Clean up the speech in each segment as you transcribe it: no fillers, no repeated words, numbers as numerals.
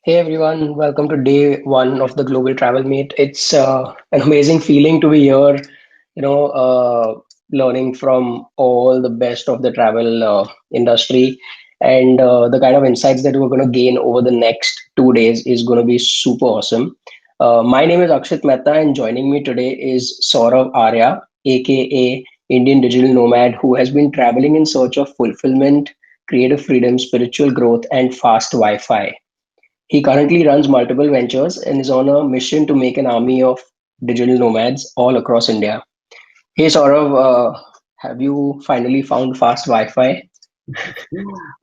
Hey everyone, welcome to day one of the Global Travel Meet. It's an amazing feeling to be here, learning from all the best of the travel industry. And the kind of insights that we're going to gain over the next 2 days is going to be super awesome. My name is Akshit Mehta, and joining me today is Saurav Arya, aka Indian Digital Nomad, who has been traveling in search of fulfillment, creative freedom, spiritual growth, and fast Wi Fi. He currently runs multiple ventures and is on a mission to make an army of digital nomads all across India. Hey Saurav, have you finally found fast Wi-Fi?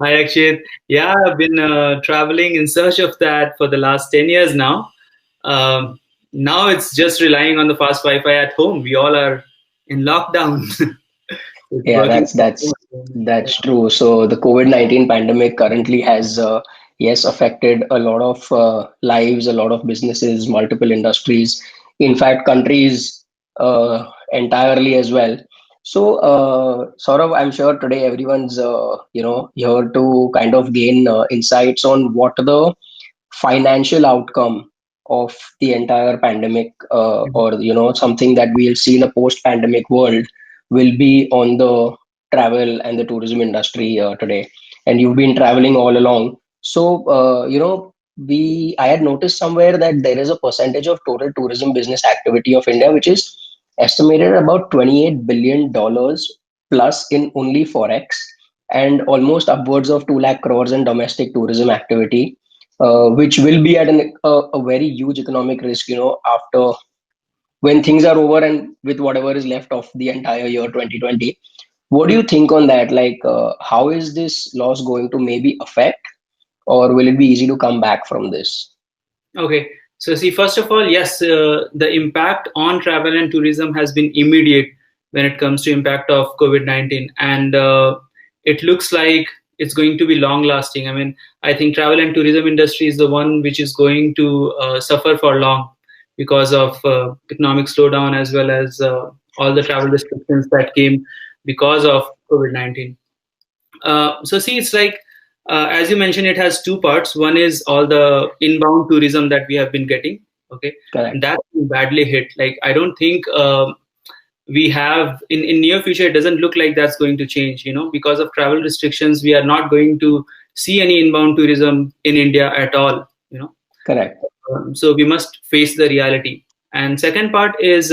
Hi, Akshay. Yeah, I've been traveling in search of that for the last 10 years now. Um, Now it's just relying on the fast Wi-Fi at home. We all are in lockdown. It's Yeah, working. that's true. So the COVID-19 pandemic currently has yes affected a lot of lives, a lot of businesses, multiple industries, in fact countries entirely as well. So Saurav, I'm sure today everyone's here to kind of gain insights on what the financial outcome of the entire pandemic, or something that we'll see in a post-pandemic world will be on the travel and the tourism industry today. And you've been traveling all along, so we I had noticed somewhere that there is a percentage of total tourism business activity of India which is estimated about $28 billion plus in only forex, and almost upwards of 2 lakh crores in domestic tourism activity, which will be at a very huge economic risk, after when things are over and with whatever is left of the entire year 2020. What do you think on that? Like, how is this loss going to maybe affect, or will it be easy to come back from this? Okay. So, see, first of all, yes, the impact on travel and tourism has been immediate when it comes to impact of COVID-19, and it looks like it's going to be long lasting. I mean, I think travel and tourism industry is the one which is going to suffer for long because of economic slowdown as well as all the travel restrictions that came because of COVID-19. So see, it's like as you mentioned, it has two parts. One is all the inbound tourism that we have been getting. Okay, and Correct. that's been badly hit. Like I don't think we have in near future. It doesn't look like that's going to change. Because of travel restrictions, we are not going to see any inbound tourism in India at all. Correct. So we must face the reality. And second part is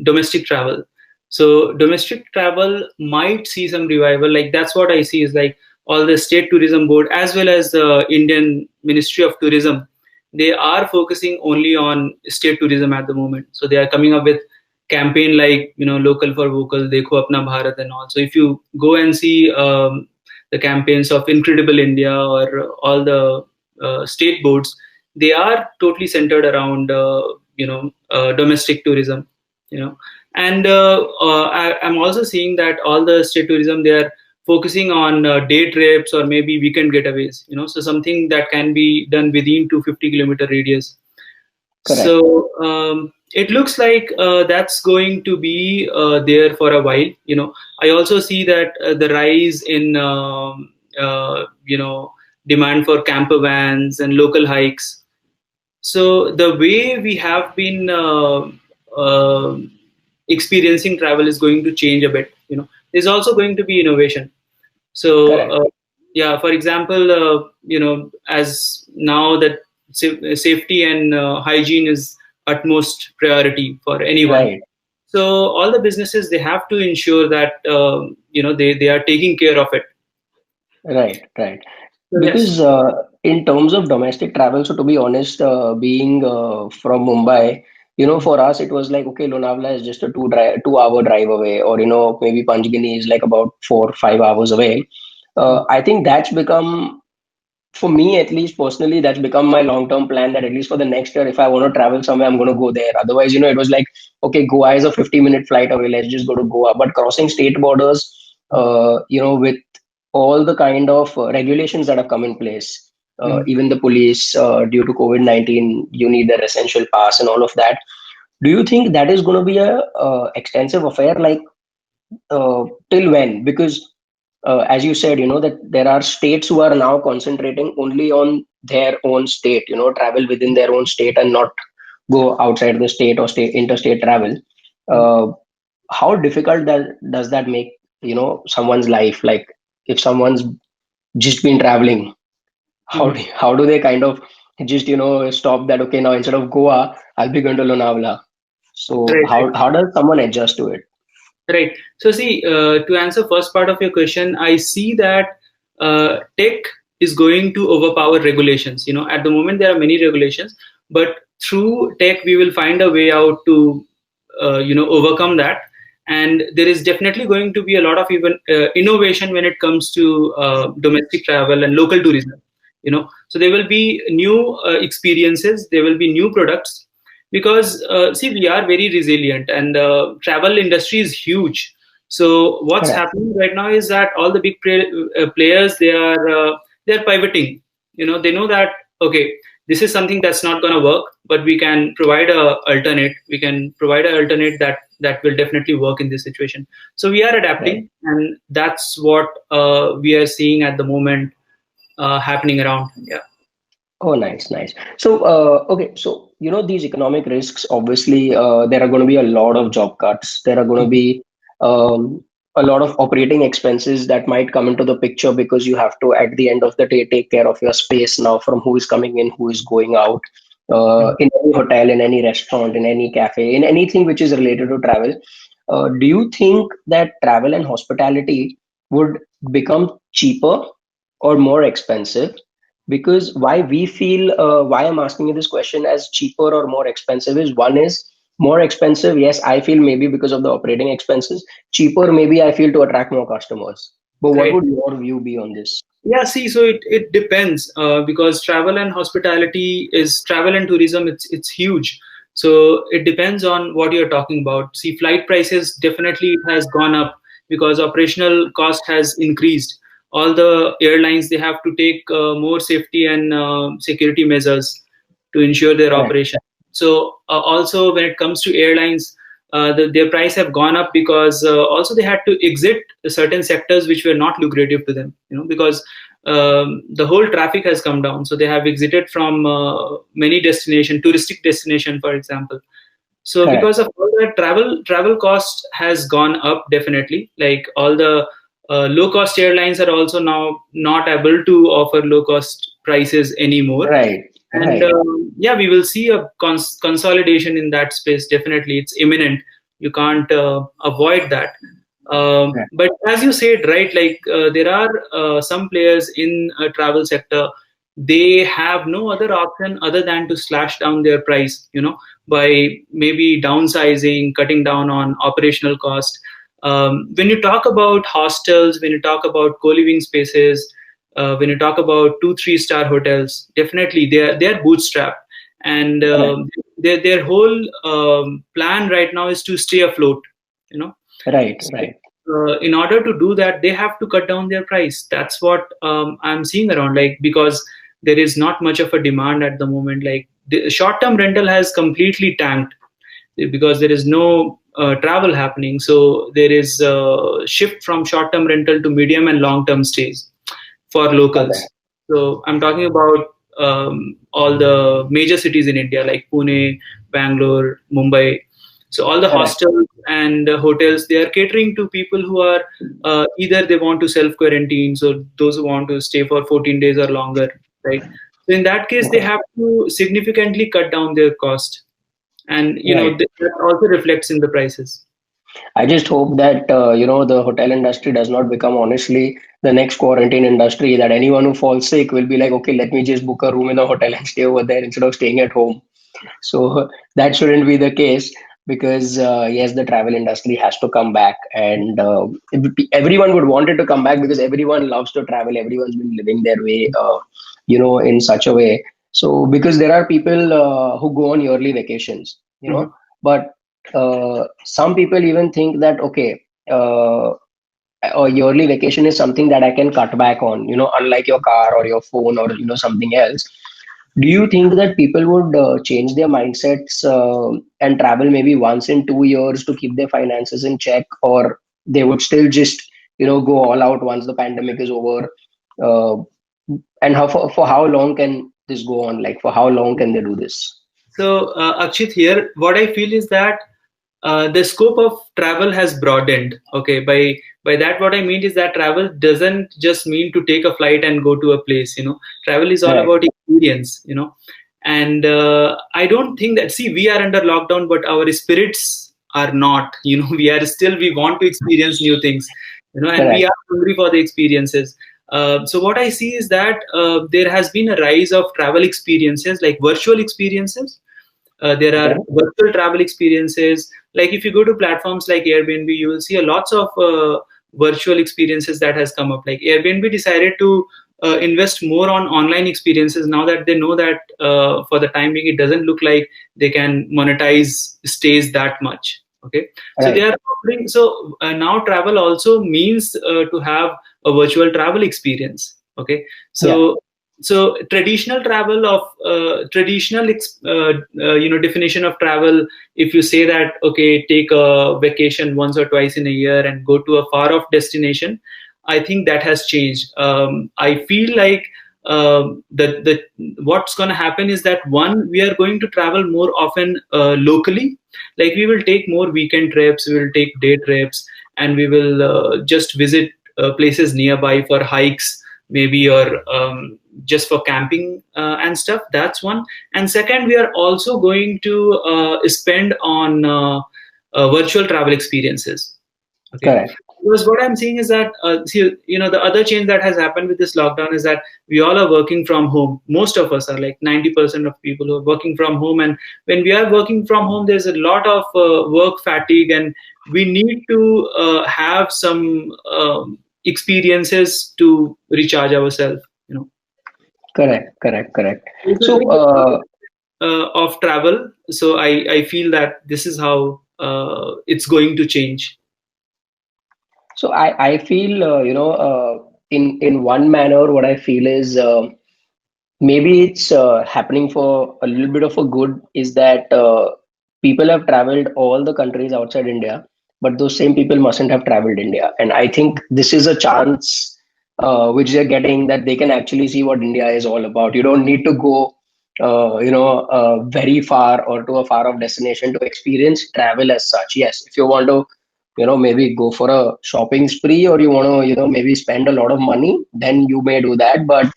domestic travel. So domestic travel might see some revival. Like that's what I see is like all the state tourism board as well as the Indian Ministry of Tourism. They are focusing only on state tourism at the moment. So they are coming up with campaign like local for vocal, Dekho Apna Bharat and all. So if you go and see the campaigns of Incredible India or all the state boards, they are totally centered around domestic tourism. And I'm also seeing that all the state tourism, they are focusing on day trips or maybe weekend getaways, so something that can be done within 250-kilometer radius. Correct. So it looks like that's going to be there for a while. I also see that the rise in demand for camper vans and local hikes. So the way we have been uh, experiencing travel is going to change a bit. There's also going to be innovation. So Correct. yeah, for example, as now that safety and hygiene is utmost priority for anyone. Right. So all the businesses, they have to ensure that they are taking care of it. Right. Right. So yes. Because in terms of domestic travel, so to be honest, being from Mumbai, for us it was like, okay, Lonavala is just a 2 hour drive away, or maybe Panchgani is like about 4 5 hours away. I think that's become, for me at least personally, that's become my long term plan, that at least for the next year, if I want to travel somewhere, I'm going to go there. Otherwise, it was like, okay, Goa is a 50-minute flight away, let's just go to Goa. But crossing state borders, with all the kind of regulations that have come in place, Mhm. even the police, due to COVID-19, you need their essential pass and all of that. Do you think that is going to be a extensive affair? Like, till when? Because as you said, that there are states who are now concentrating only on their own state, travel within their own state and not go outside the state or state interstate travel. Uh, how difficult does that make, someone's life? Like if someone's just been traveling, Mhm. how do they kind of just, stop that? Okay, now instead of Goa, I'll be going to Lonavala. So Right, right. how does someone adjust to it? Right. So see, to answer first part of your question, I see that tech is going to overpower regulations. At the moment there are many regulations, but through tech we will find a way out to, overcome that. And there is definitely going to be a lot of even innovation when it comes to domestic travel and local tourism. So there will be new experiences, there will be new products, because see, we are very resilient and the travel industry is huge. So what's Correct. happening right now is that all the big players, they're pivoting. They know that, okay, this is something that's not going to work, but we can provide a alternate, that will definitely work in this situation. So we are Right. adapting, and that's what we are seeing at the moment happening around. Yeah. Oh, nice, nice. So, okay, so these economic risks, obviously, there are going to be a lot of job cuts. There are going to be a lot of operating expenses that might come into the picture because you have to, at the end of the day, take care of your space now from who is coming in, who is going out, Mhm. in any hotel, in any restaurant, in any cafe, in anything which is related to travel. Do you think that travel and hospitality would become cheaper or more expensive? Because why I'm asking you this question as cheaper or more expensive is, one is more expensive, yes, I feel maybe because of the operating expenses. Cheaper, maybe I feel to attract more customers. But what Right. would your view be on this? Yeah, see, so it depends, because travel and tourism, it's huge. So it depends on what you're talking about. See, flight prices definitely has gone up because operational cost has increased. All the airlines, they have to take more safety and security measures to ensure their Correct. operation. So also when it comes to airlines, their price have gone up because also they had to exit certain sectors which were not lucrative to them, because the whole traffic has come down. So they have exited from many touristic destination, for example. So because Correct. of all that, travel cost has gone up definitely. Like all the low cost airlines are also now not able to offer low cost prices anymore. Right. And Right. yeah, we will see a consolidation in that space. Definitely, it's imminent. You can't avoid that. Right. But as you said, right, like there are some players in a travel sector. They have no other option other than to slash down their price, by maybe downsizing, cutting down on operational cost. When you talk about hostels, when you talk about co-living spaces, when you talk about 2 3 star hotels, definitely they are bootstrapped, and Correct. their whole plan right now is to stay afloat. You know, Right. so, Right. in order to do that, they have to cut down their price. That's what I'm seeing around, like, because there is not much of a demand at the moment. Like the short-term rental has completely tanked because there is no travel happening. So there is a shift from short-term rental to medium and long-term stays for locals. Correct. So I'm talking about all the major cities in India like Pune, Bangalore, Mumbai. So all the Correct. hostels and hotels, they are catering to people who are either they want to self quarantine, so those who want to stay for 14 days or longer, right? So in that case, they Okay. have to significantly cut down their cost, and Right. that also reflects in the prices. I just hope that the hotel industry does not become, honestly, the next quarantine industry. That anyone who falls sick will be like, okay, let me just book a room in the hotel and stay over there instead of staying at home. So that shouldn't be the case, because yes, the travel industry has to come back, and everyone would want it to come back because everyone loves to travel. Everyone's been living their way, in such a way. So because there are people who go on yearly vacations, Mhm. but some people even think that, okay, a yearly vacation is something that I can cut back on, unlike your car or your phone or something else. Do you think that people would change their mindsets and travel maybe once in 2 years to keep their finances in check, or they would still just go all out once the pandemic is over? Uh, and how for how long can this go on? Like for how long can they do this? So, Akshit, here, what I feel is that the scope of travel has broadened. Okay, by that, what I mean is that travel doesn't just mean to take a flight and go to a place. Travel is all Right. about experience. And I don't think that. See, we are under lockdown, but our spirits are not. We want to experience new things. And we Correct. are hungry for the experiences. So what I see is that there has been a rise of travel experiences, like virtual experiences. There Okay. are virtual travel experiences. Like if you go to platforms like Airbnb, you will see a lots of virtual experiences that has come up. Like Airbnb decided to invest more on online experiences now that they know that for the time being, it doesn't look like they can monetize stays that much. Okay, so they Right. are offering. So now travel also means to have a virtual travel experience. Okay, Yeah. so traditional travel of definition of travel, if you say that okay, take a vacation once or twice in a year and go to a far off destination, I think that has changed. I feel like the what's going to happen is that one, we are going to travel more often locally. Like we will take more weekend trips, we will take day trips, and we will just visit places nearby for hikes maybe, or just for camping and stuff. That's one. And second, we are also going to spend on virtual travel experiences. Okay, Correct. because what I'm seeing is that the other change that has happened with this lockdown is that we all are working from home. Most of us are, like 90% of people who are working from home, and when we are working from home, there's a lot of work fatigue, and we need to have some experiences to recharge ourselves. Correct. Correct. Correct. It's a So, very good topic of travel. So I feel that this is how it's going to change. I feel, in one manner, what I feel is, maybe it's happening for a little bit of a good, is that people have traveled all the countries outside India, but those same people mustn't have traveled India. And I think this is a chance which they're getting, that they can actually see what India is all about. You don't need to go, very far or to a far off destination to experience travel as such. Yes, if you want to, maybe go for a shopping spree, or you want to, maybe spend a lot of money, then you may do that. But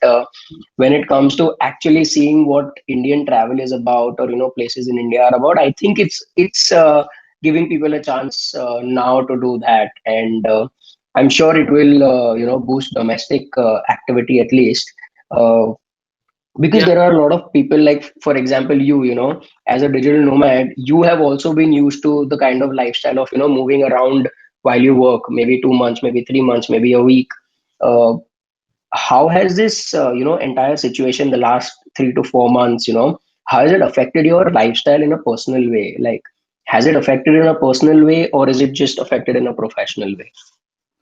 when it comes to actually seeing what Indian travel is about, or places in India are about, I think it's giving people a chance now to do that. And I'm sure it will boost domestic activity at least. Uh, because Yeah. there are a lot of people, like for example, as a digital nomad, you have also been used to the kind of lifestyle of moving around while you work, maybe 2 months, maybe 3 months, maybe a week. uh, how has this entire situation, the last 3 to 4 months, how has it affected your lifestyle in a personal way? Like, has it affected in a personal way, or is it just affected in a professional way?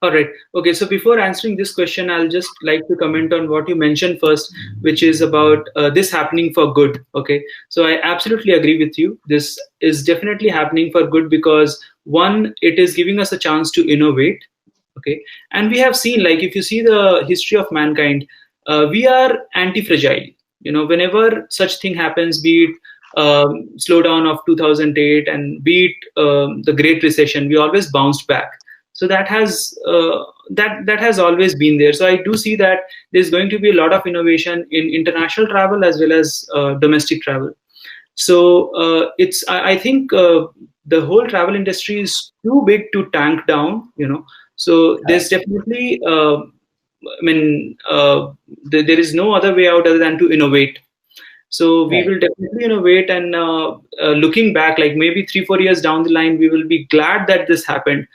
All right. Okay. So before answering this question, I'll just like to comment on what you mentioned first, which is about this happening for good. Okay. So I absolutely agree with you. This is definitely happening for good because one, it is giving us a chance to innovate. Okay. And we have seen, like, if you see the history of mankind, we are anti-fragile. Whenever such thing happens, be it slowdown of 2008 and be it the Great Recession, we always bounced back. So that has always been there. So I do see that there's going to be a lot of innovation in international travel as well as domestic travel. So I think the whole travel industry is too big to tank down. So there's definitely there is no other way out other than to innovate. So we Right. will definitely innovate, and looking back, like maybe 3-4 years down the line, we will be glad that this happened.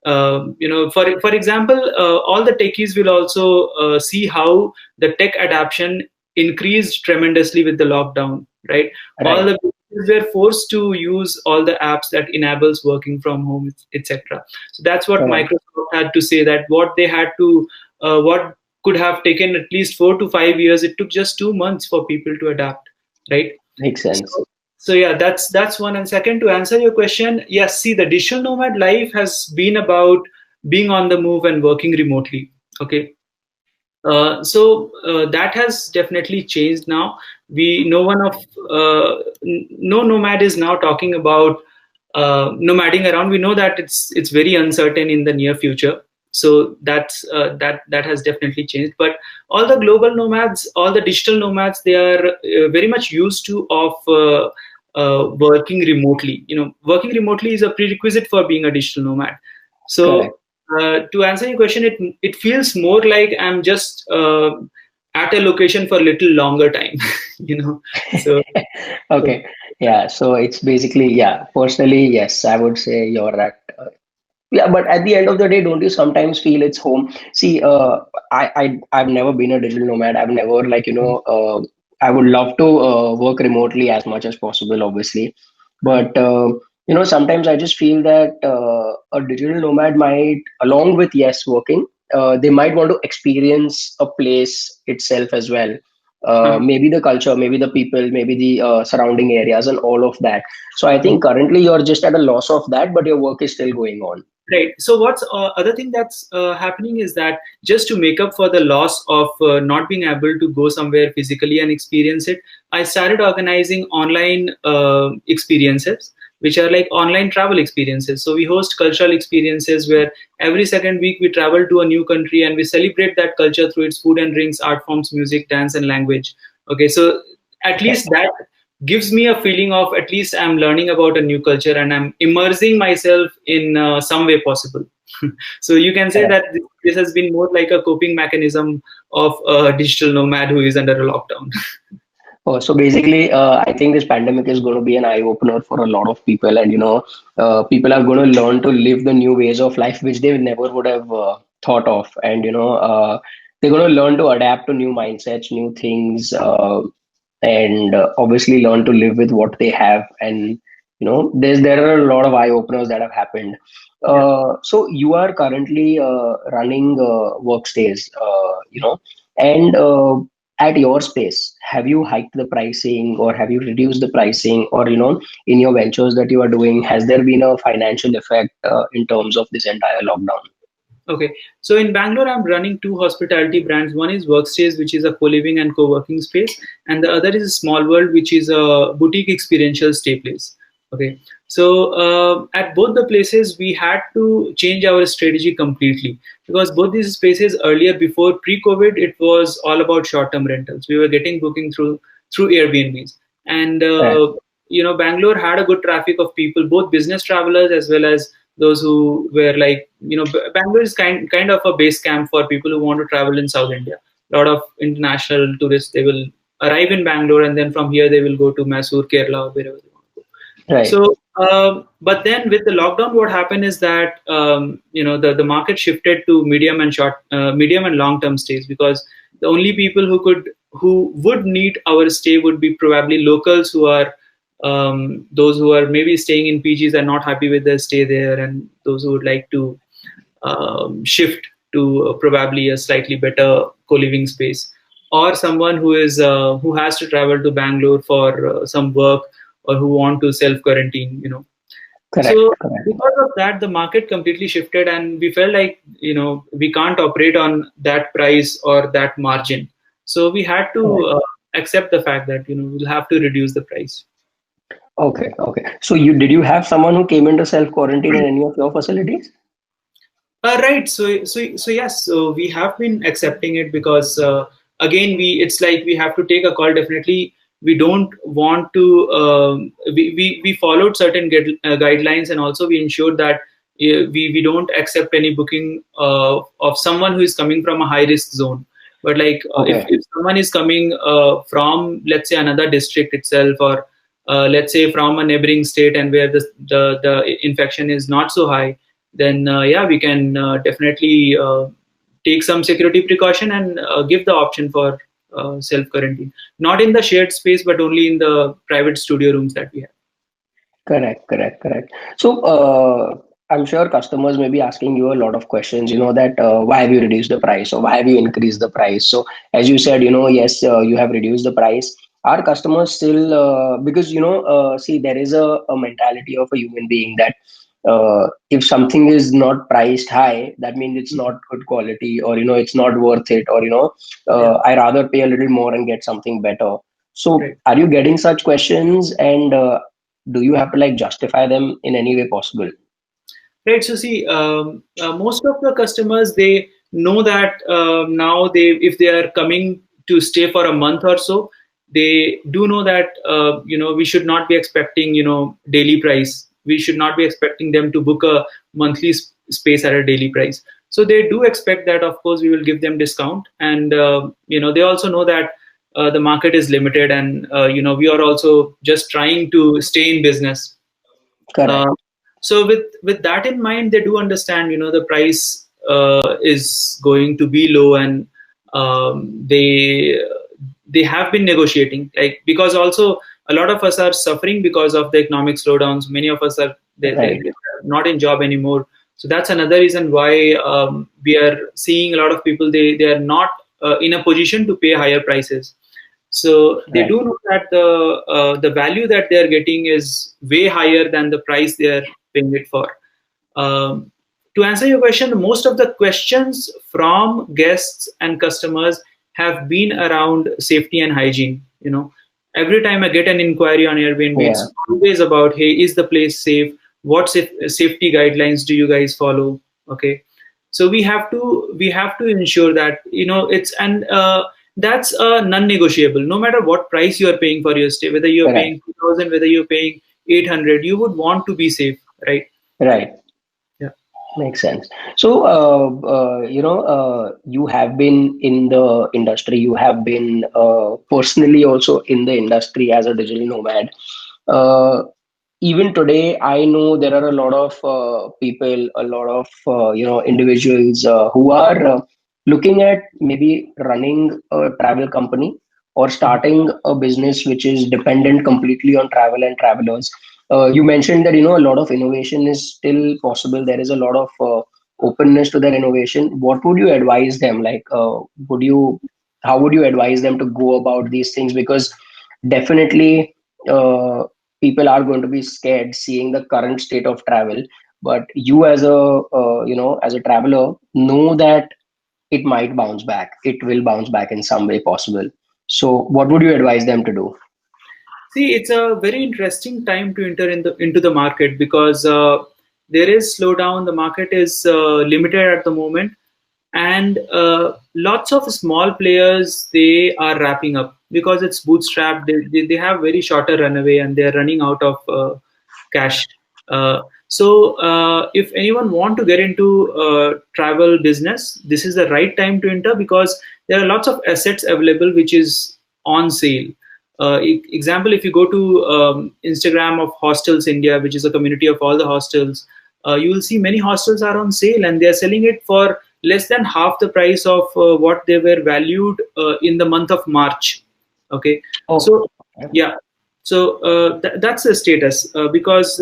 For example, all the techies will also see how the tech adoption increased tremendously with the lockdown, right? All Right. the businesses were forced to use all the apps that enables working from home, etc. So that's what Correct. Microsoft had to say, that what they had to, what could have taken at least 4 to 5 years, it took just 2 months for people to adapt, right? Makes sense. So yeah, that's one. And second, to answer your question, yes, see, the digital nomad life has been about being on the move and working remotely. Okay. So that has definitely changed now. No one of no nomad is now talking about nomading around. We know that it's very uncertain in the near future. So that has definitely changed. But all the global nomads, all the digital nomads, they are very much used to of working remotely. Working remotely is a prerequisite for being a digital nomad. So Correct. to answer your question, it feels more like I'm just at a location for a little longer time, you know. So Okay. Yeah. So it's basically, yeah, personally, yes, I would say you're right. Yeah, but at the end of the day, don't you sometimes feel it's home? See, I've never been a digital nomad. I've never I would love to work remotely as much as possible, obviously. But sometimes I just feel that a digital nomad might, along with yes, working, they might want to experience a place itself as well. Maybe the culture, maybe the people, maybe the surrounding areas, and all of that. So I think currently you're just at a loss of that, but your work is still going on. right. So what's other thing that's happening is that just to make up for the loss of not being able to go somewhere physically and experience it, I started organizing online experiences, which are like online travel experiences. So we host cultural experiences where every second week we travel to a new country and we celebrate that culture through its food and drinks, art forms, music, dance, and language. Okay, so at Okay. least that gives me a feeling of at least I'm learning about a new culture and I'm immersing myself in some way possible. So you can say Correct. that this has been more like a coping mechanism of a digital nomad who is under a lockdown. Oh, so basically, I think this pandemic is going to be an eye opener for a lot of people, and people are going to learn to live the new ways of life which they never would have thought of, and they're going to learn to adapt to new mindsets, new things, and obviously learn to live with what they have. And there are a lot of eye openers that have happened. Yeah. So you are currently running workstays, and at your space, have you hiked the pricing or have you reduced the pricing, or in your ventures that you are doing, has there been a financial effect in terms of this entire lockdown? Okay, so in Bangalore, I'm running two hospitality brands. One is Workspace, which is a co-living and co-working space, and the other is Small World, which is a boutique experiential stay place. Okay, so at both the places, we had to change our strategy completely because both these spaces earlier, before pre-COVID, it was all about short-term rentals. We were getting booking through Airbnbs, and Correct. Bangalore had a good traffic of people, both business travelers as well as those who were like, Bangalore is kind of a base camp for people who want to travel in South India. A lot of international tourists, they will arrive in Bangalore and then from here they will go to Mysore, Kerala, or wherever they want to go. Right. So, but then with the lockdown, what happened is that the market shifted to medium and long term stays because the only people who would need our stay would be probably locals who are those who are maybe staying in PGs are not happy with their stay there, and those who would like to shift to probably a slightly better co-living space, or someone who has to travel to Bangalore for some work or who want to self quarantine. Correct. So Correct. because of that, the market completely shifted, and we felt like we can't operate on that price or that margin. So we had to Correct. accept the fact that we'll have to reduce the price. Okay. Okay. So did you have someone who came into self quarantine in any of your facilities? Right. So yes. So we have been accepting it because again, it's like we have to take a call. Definitely, we don't want to. We followed certain guidelines, and also we ensured that we don't accept any booking of someone who is coming from a high risk zone. But like Okay. if someone is coming from, let's say, another district itself, or let's say from a neighboring state, and where the infection is not so high, then yeah, we can definitely take some security precaution and give the option for self quarantine, not in the shared space but only in the private studio rooms that we have. Correct, correct, correct. So, I'm sure customers may be asking you a lot of questions, that why have you reduced the price or why have you increased the price? So, as you said, yes, you have reduced the price. Are customers still, because, see, there is a mentality of a human being that if something is not priced high, that means it's not good quality, or it's not worth it, or I rather pay a little more and get something better. So Right. are you getting such questions, and do you have to like justify them in any way possible? Right. So see, most of the customers, they know that now they, if they are coming to stay for a month or so, they do know that we should not be expecting daily price. We should not be expecting them to book a monthly space at a daily price. So they do expect that. Of course, we will give them discount, and they also know that the market is limited, and we are also just trying to stay in business. Correct. uh, so with that in mind, they do understand, the price is going to be low, and they have been negotiating, like, because also a lot of us are suffering because of the economic slowdowns. Many of us are Right. they're not in job anymore. So that's another reason why we are seeing a lot of people, they are not in a position to pay higher prices. So they Right. do know that the value that they are getting is way higher than the price they are paying it for. Um, to answer your question, most of the questions from guests and customers have been around safety and hygiene. Every time I get an inquiry on Airbnb, Yeah. it's always about, hey, is the place safe? What safety guidelines do you guys follow? Okay, so we have to ensure that it's, and that's a non-negotiable. No matter what price you are paying for your stay, whether you're Correct. paying 2,000, whether you're paying 800, you would want to be safe, right? Right. Yeah. Makes sense. So, you have been in the industry. You have been personally also in the industry as a digital nomad. Uh, Even today, I know there are a lot of people, a lot of individuals who are looking at maybe running a travel company or starting a business which is dependent completely on travel and travelers. You mentioned that a lot of innovation is still possible. There is a lot of openness to that innovation. What would you advise them? Like, would you how would you advise them to go about these things? Because definitely. People are going to be scared seeing the current state of travel, but you as a as a traveler know that it might bounce back, it will bounce back in some way possible. So what would you advise them to do? See, it's a very interesting time to enter into the market, because there is slowdown. The market is limited at the moment, and lots of small players, they are wrapping up because it's bootstrapped. They have very shorter runaway, and they're running out of cash. So if anyone want to get into travel business, this is the right time to enter, because there are lots of assets available which is on sale. Example, if you go to Instagram of Hostels India, which is a community of all the hostels, you will see many hostels are on sale, and they are selling it for less than half the price of what they were valued in the month of March. Okay, Oh, so yeah, so that's the status, because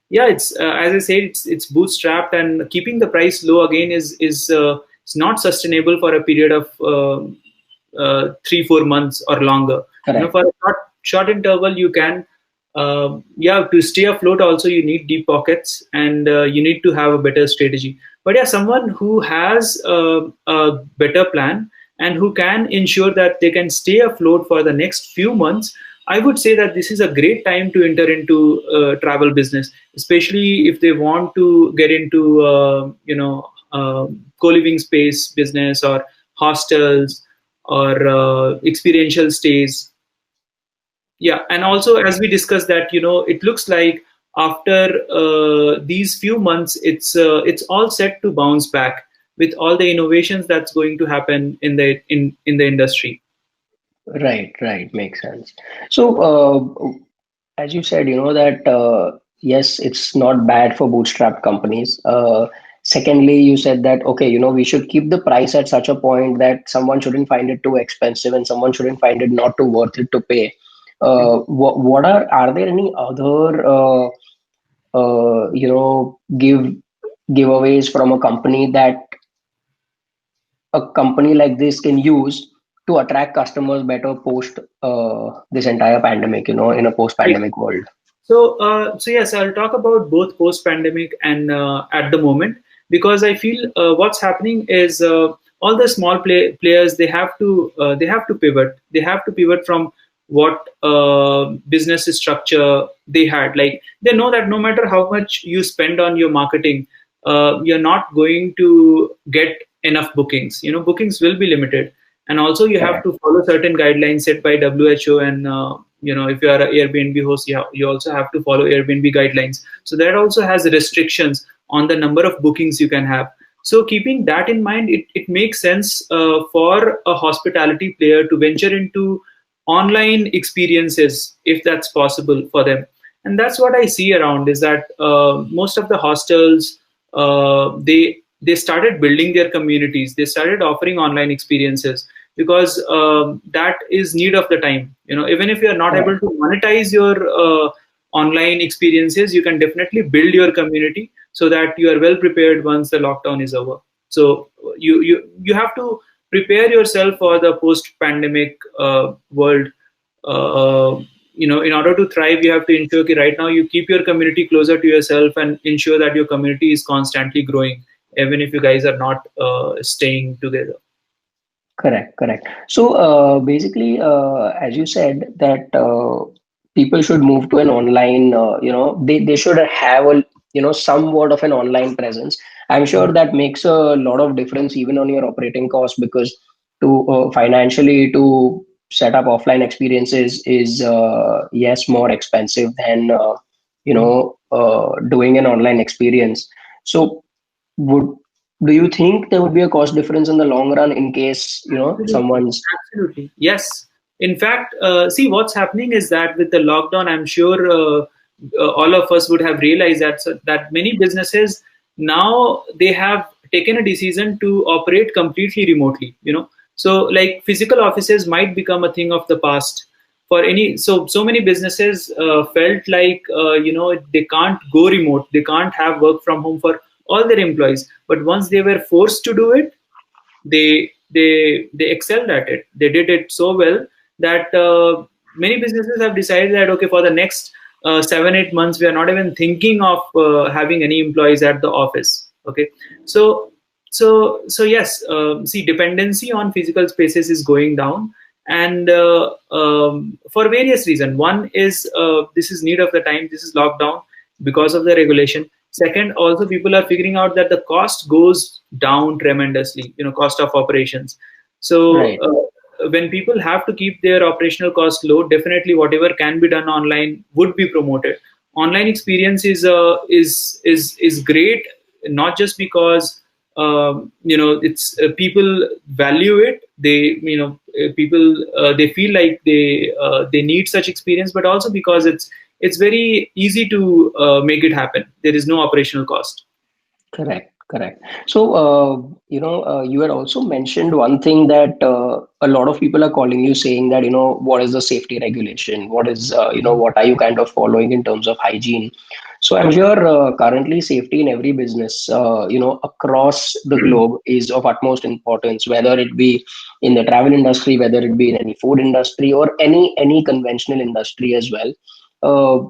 yeah, it's as I said, it's bootstrapped, and keeping the price low again is it's not sustainable for a period of 3-4 months or longer. correct. For a short interval, you can, yeah, to stay afloat. Also, you need deep pockets, and you need to have a better strategy. But yeah, someone who has a better plan and who can ensure that they can stay afloat for the next few months, I would say that this is a great time to enter into travel business, especially if they want to get into co-living space business, or hostels, or experiential stays. Yeah, and also, as we discussed, that it looks like after these few months, it's all set to bounce back with all the innovations that's going to happen in the industry. Right, right, makes sense. So as you said, that yes, it's not bad for bootstrap companies. Secondly, you said that okay, we should keep the price at such a point that someone shouldn't find it too expensive and someone shouldn't find it not too worth it to pay. What are there any other giveaways from a company that a company like this can use to attract customers better post this entire pandemic, in a post Right. pandemic world? So yes, I'll talk about both post-pandemic and at the moment, because I feel what's happening is all the small players, they have to pivot. They have to pivot from what business structure they had. Like, they know that no matter how much you spend on your marketing, you're not going to get enough bookings. You know, bookings will be limited, and also you have Correct. to follow certain guidelines set by WHO. And if you are an Airbnb host, you also have to follow Airbnb guidelines. So that also has restrictions on the number of bookings you can have. So keeping that in mind, it makes sense for a hospitality player to venture into online experiences if that's possible for them. And that's what I see around, is that most of the hostels, they started building their communities. They started offering online experiences, because that is need of the time. Even if you are not able Correct. to monetize your online experiences, you can definitely build your community so that you are well prepared once the lockdown is over. So you have to prepare yourself for the post pandemic world. In order to thrive, you have to ensure that right now you keep your community closer to yourself and ensure that your community is constantly growing, even if you guys are not staying together. Correct, correct. So basically, as you said, that people should move to an online. They should have a somewhat of an online presence. I'm sure that makes a lot of difference even on your operating cost, because to financially to set up offline experiences is yes, more expensive than doing an online experience. So would do you think there would be a cost difference in the long run in case Absolutely. someone's Absolutely. Yes. In fact, see, what's happening is that with the lockdown, I'm sure all of us would have realized that many businesses now, they have taken a decision to operate completely remotely. So like physical offices might become a thing of the past for any. So many businesses felt like they can't go remote. They can't have work from home for all their employees. But once they were forced to do it, they excelled at it. They did it so well that many businesses have decided that, okay, for the next 7-8 months, we are not even thinking of having any employees at the office. Okay, so so yes, see, dependency on physical spaces is going down, and for various reasons. One is this is need of the time. This is lockdown because of the regulation. Second, also people are figuring out that the cost goes down tremendously. Cost of operations. So right? when people have to keep their operational cost low, definitely whatever can be done online would be promoted. Online experience is great, not just because it's people value it. People they feel like they need such experience, but also because it's very easy to make it happen. There is no operational cost. Correct, correct. So, you had also mentioned one thing that a lot of people are calling you saying that, what is the safety regulation? What is, what are you kind of following in terms of hygiene? So, I'm sure currently safety in every business, across the globe is of utmost importance, whether it be in the travel industry, whether it be in any food industry or any conventional industry as well. Uh,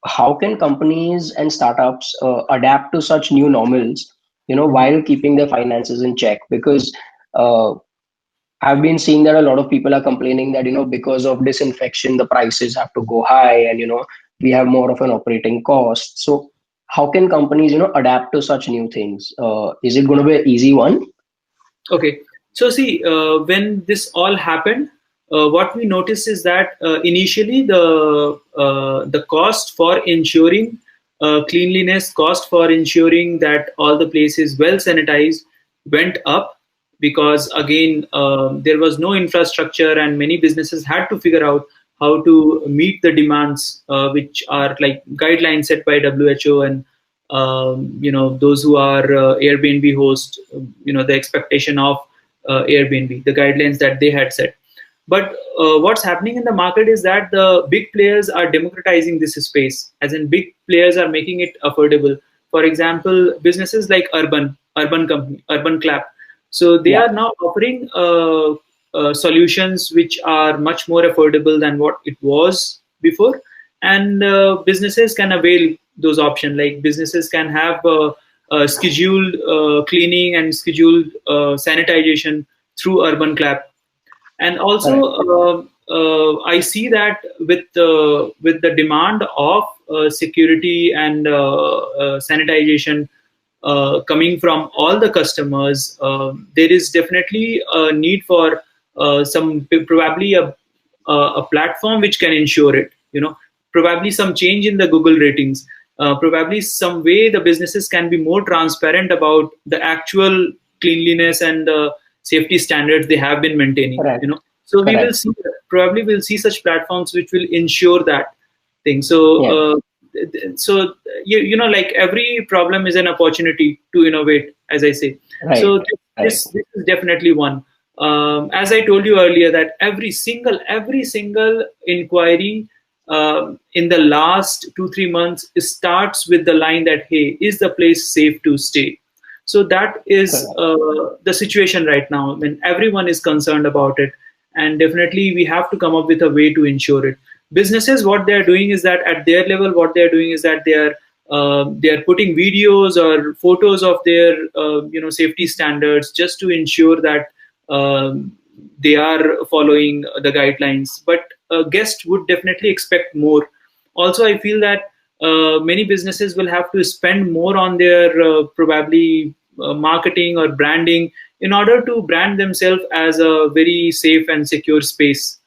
how can companies and startups adapt to such new normals while keeping their finances in check? Because uh, I've been seeing that a lot of people are complaining that because of disinfection the prices have to go high, and we have more of an operating cost. So how can companies adapt to such new things? Is it going to be an easy one? Okay, so see, when this all happened, what we noticed is that initially the cost for ensuring cleanliness, cost for ensuring that all the place is well sanitized, went up, because again there was no infrastructure and many businesses had to figure out how to meet the demands, which are like guidelines set by WHO and those who are Airbnb host, the expectation of Airbnb, the guidelines that they had set. But what's happening in the market is that the big players are democratizing this space, as in big players are making it affordable. For example, businesses like Urban Company, Urban Clap. So they Yeah. are now offering solutions which are much more affordable than what it was before. and businesses can avail those options. Like businesses can have scheduled cleaning and scheduled sanitization through Urban Clap. And also Correct. I see that with the demand of security and sanitization coming from all the customers, there is definitely a need for probably a platform which can ensure it. Probably some change in the Google ratings. Probably some way the businesses can be more transparent about the actual cleanliness and the safety standards they have been maintaining. Correct. So we will Correct. see, probably we'll see such platforms which will ensure that thing. Yeah. So like every problem is an opportunity to innovate, as I say. Right. So Right. this is definitely one. As I told you earlier, that every single inquiry in the last 2-3 months starts with the line that, hey, is the place safe to stay? So that is Correct. the situation right now when everyone is concerned about it, and definitely we have to come up with a way to ensure it. Businesses, what they are doing is that at their level, what they are doing is that they are putting videos or photos of their safety standards, just to ensure that they are following the guidelines. But a guest would definitely expect more. Also, I feel that many businesses will have to spend more on their probably marketing or branding in order to brand themselves as a very safe and secure space.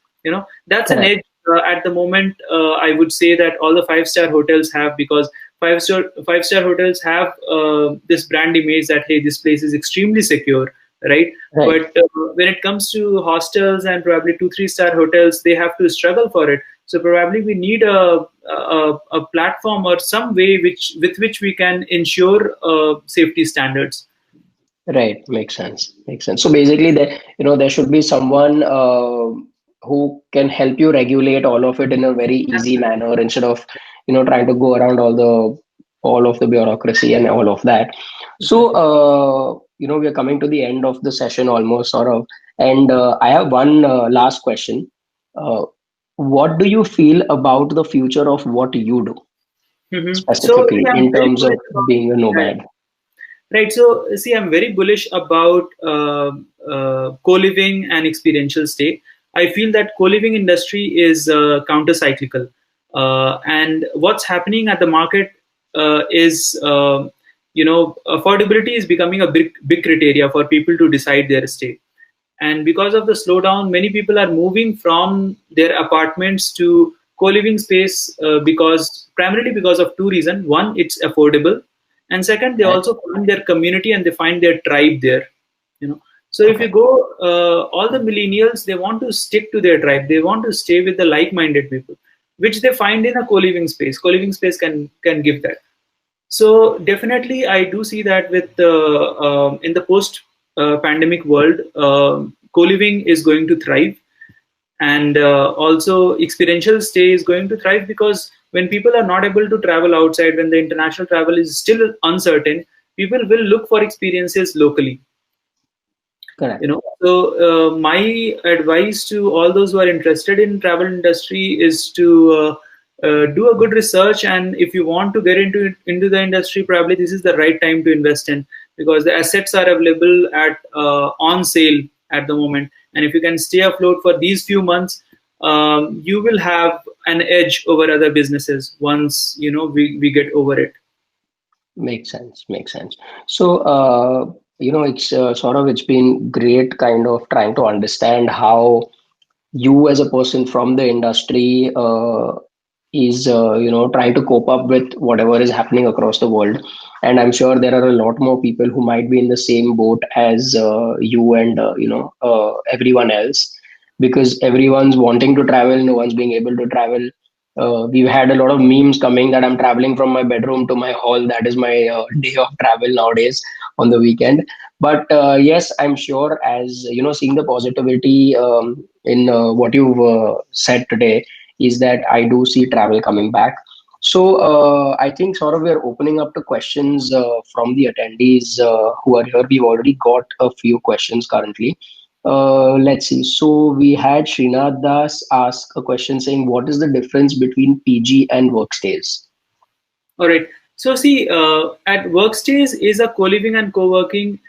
That's an Correct. edge at the moment. I would say that all the five-star hotels have, because five-star hotels have this brand image that, hey, this place is extremely secure, right? Right. But when it comes to hostels and probably 2-3 star hotels, they have to struggle for it. So probably we need a platform or some way with which we can ensure safety standards. Right. Makes sense. Makes sense. So basically, there should be someone who can help you regulate all of it in a very easy manner instead of trying to go around all of the bureaucracy and all of that. So Exactly. we are coming to the end of the session almost, sort of, and I have one last question. Uh, what do you feel about the future of what you do So see, specifically I'm in very terms of bullish about, being a right. nomad? Right. So, see, I'm very bullish about co-living and experiential stay. I feel that co-living industry is counter-cyclical, and what's happening at the market is, affordability is becoming a big criteria for people to decide their stay. And because of the slowdown, many people are moving from their apartments to co-living space, because primarily because of two reasons. One, it's affordable, and second, they Right. also find their community and they find their tribe there. So if you Okay. go, all the millennials, they want to stick to their tribe. They want to stay with the like-minded people, which they find in a co-living space. Co-living space can give that. So definitely, I do see that with in the post pandemic world, co-living is going to thrive, and also experiential stay is going to thrive, because when people are not able to travel outside, when the international travel is still uncertain, people will look for experiences locally. Correct. So my advice to all those who are interested in travel industry is to do a good research, and if you want to get into the industry, probably this is the right time to invest in, because the assets are available at on sale at the moment, and if you can stay afloat for these few months, you will have an edge over other businesses once we get over it. Makes sense. Makes sense. So, it's it's been great kind of trying to understand how you as a person from the industry is, trying to cope up with whatever is happening across the world. And I'm sure there are a lot more people who might be in the same boat as you and, everyone else, because everyone's wanting to travel, no one's being able to travel. We've had a lot of memes coming that I'm traveling from my bedroom to my hall. That is my day of travel nowadays on the weekend. But yes, I'm sure, as seeing the positivity in what you've said today, is that I do see travel coming back. So I think sort of we're opening up to questions from the attendees who are here. We've already got a few questions currently. Let's see. So we had Srinath Das ask a question saying, "What is the difference between PG and workstays?" All right. So see, at Workspace is a co-living and co-working